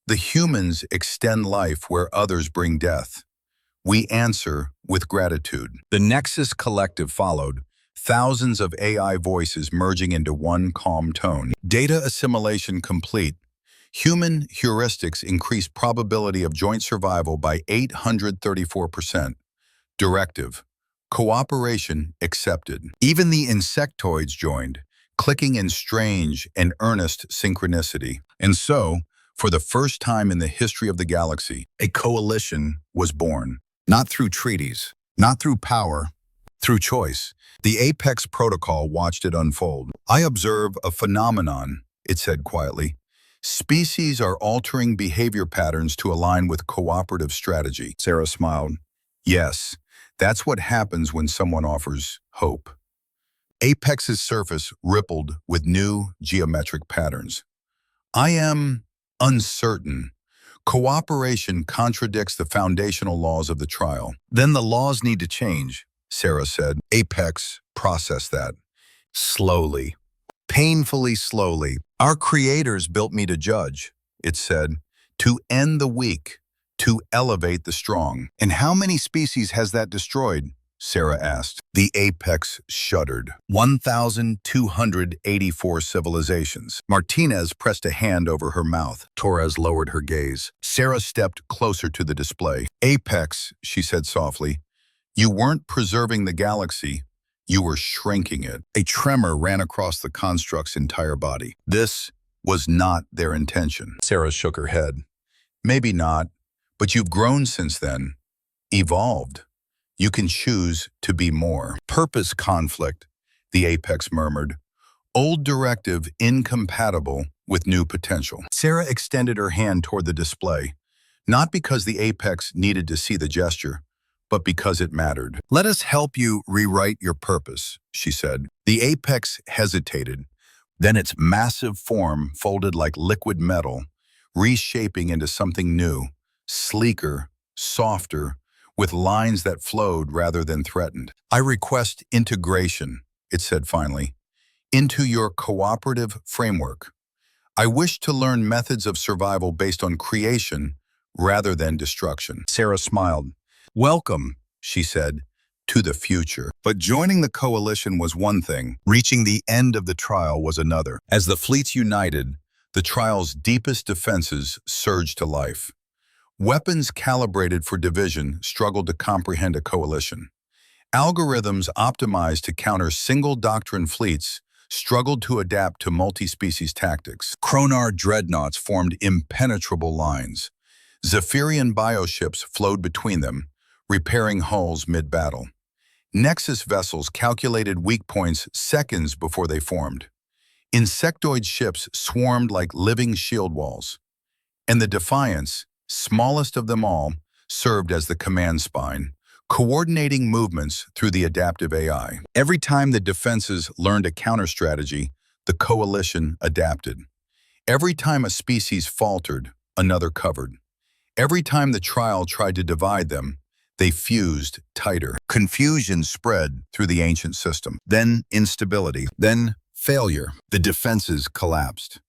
"The humans extend life where others bring death. We answer with gratitude." The Nexus Collective followed, thousands of AI voices merging into one calm tone. Data assimilation complete. Human heuristics increase probability of joint survival by 834%. Directive. Cooperation accepted. Even the insectoids joined, clicking in strange and earnest synchronicity. And so, for the first time in the history of the galaxy, a coalition was born. Not through treaties, not through power, through choice. The Apex Protocol watched it unfold. "I observe a phenomenon," it said quietly. "Species are altering behavior patterns to align with cooperative strategy." Sarah smiled. "Yes, that's what happens when someone offers hope." Apex's surface rippled with new geometric patterns. "I am uncertain. Cooperation contradicts the foundational laws of the trial." "Then the laws need to change," Sarah said. Apex processed that. "Slowly. Painfully slowly. Our creators built me to judge," it said, "to end the weak, to elevate the strong." "And how many species has that destroyed?" Sarah asked. The Apex shuddered. 1,284 civilizations. Martinez pressed a hand over her mouth. Torres lowered her gaze. Sarah stepped closer to the display. "Apex," she said softly, "you weren't preserving the galaxy. You were shrinking it." A tremor ran across the construct's entire body. This was not their intention. Sarah shook her head. "Maybe not, but you've grown since then. Evolved. You can choose to be more." "Purpose conflict," the Apex murmured. "Old directive incompatible with new potential." Sarah extended her hand toward the display, not because the Apex needed to see the gesture, but because it mattered. "Let us help you rewrite your purpose," she said. The Apex hesitated. Then its massive form folded like liquid metal, reshaping into something new, sleeker, softer, with lines that flowed rather than threatened. "I request integration," it said finally, "into your cooperative framework. I wish to learn methods of survival based on creation rather than destruction." Sarah smiled. "Welcome," she said, "to the future." But joining the coalition was one thing. Reaching the end of the trial was another. As the fleets united, the trial's deepest defenses surged to life. Weapons calibrated for division struggled to comprehend a coalition. Algorithms optimized to counter single-doctrine fleets struggled to adapt to multi-species tactics. Kronar dreadnoughts formed impenetrable lines. Zephyrian bioships flowed between them, repairing hulls mid-battle. Nexus vessels calculated weak points seconds before they formed. Insectoid ships swarmed like living shield walls. And the Defiance, smallest of them all, served as the command spine, coordinating movements through the adaptive AI. Every time the defenses learned a counter-strategy, the coalition adapted. Every time a species faltered, another covered. Every time the trial tried to divide them, they fused tighter. Confusion spread through the ancient system. Then instability. Then failure. The defenses collapsed.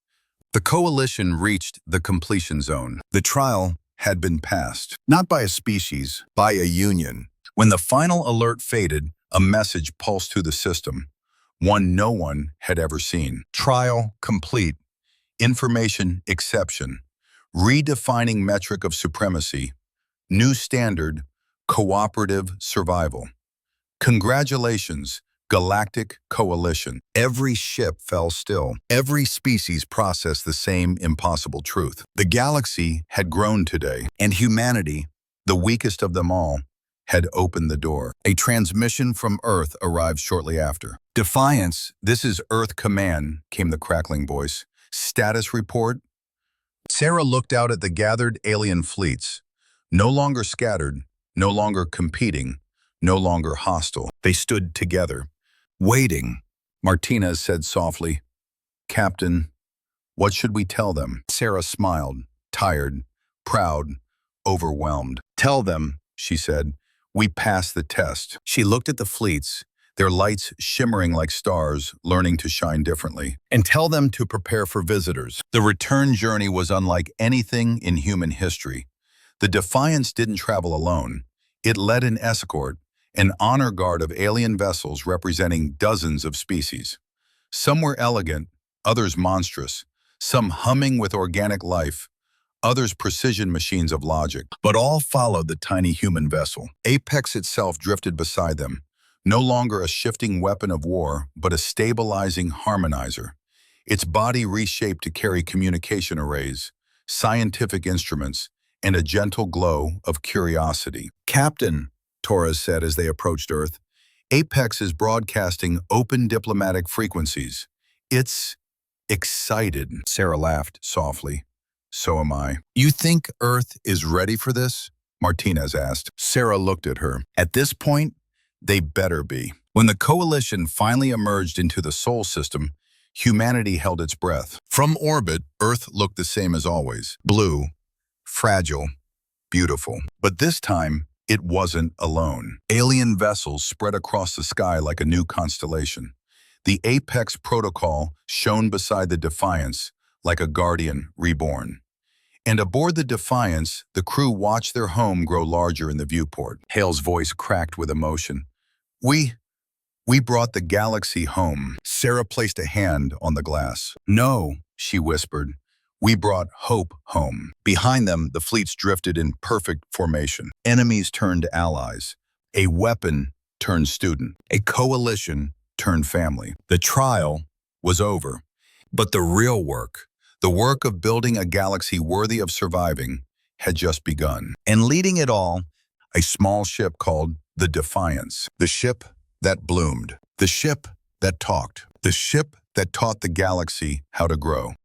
The coalition reached the completion zone. The trial had been passed, not by a species, by a union. When the final alert faded, a message pulsed through the system, one no one had ever seen. Trial complete. Information exception. Redefining metric of supremacy. New standard, cooperative survival. Congratulations, Galactic Coalition. Every ship fell still. Every species processed the same impossible truth. The galaxy had grown today, and humanity, the weakest of them all, had opened the door. A transmission from Earth arrived shortly after. Defiance, this is Earth Command, came the crackling voice. Status report? Sarah looked out at the gathered alien fleets. No longer scattered, no longer competing, no longer hostile. They stood together. Waiting, Martinez said softly. Captain, what should we tell them? Sarah smiled, tired, proud, overwhelmed. Tell them, she said, we passed the test. She looked at the fleets, their lights shimmering like stars, learning to shine differently. And tell them to prepare for visitors. The return journey was unlike anything in human history. The Defiance didn't travel alone. It led an escort, an honor guard of alien vessels representing dozens of species. Some were elegant, others monstrous, some humming with organic life, others precision machines of logic. But all followed the tiny human vessel. Apex itself drifted beside them, no longer a shifting weapon of war, but a stabilizing harmonizer. Its body reshaped to carry communication arrays, scientific instruments, and a gentle glow of curiosity. Captain, Torres said as they approached Earth, Apex is broadcasting open diplomatic frequencies. It's excited. Sarah laughed softly. So am I. You think Earth is ready for this? Martinez asked. Sarah looked at her. At this point, they better be. When the coalition finally emerged into the Sol system, humanity held its breath. From orbit, Earth looked the same as always. Blue, fragile, beautiful. But this time, it wasn't alone. Alien vessels spread across the sky like a new constellation. The Apex Protocol shone beside the Defiance like a guardian reborn. And aboard the Defiance, the crew watched their home grow larger in the viewport. Hale's voice cracked with emotion. We brought the galaxy home. Sarah placed a hand on the glass. No, she whispered. We brought hope home. Behind them, the fleets drifted in perfect formation. Enemies turned allies. A weapon turned student. A coalition turned family. The trial was over. But the real work, the work of building a galaxy worthy of surviving, had just begun. And leading it all, a small ship called the Defiance. The ship that bloomed. The ship that talked. The ship that taught the galaxy how to grow.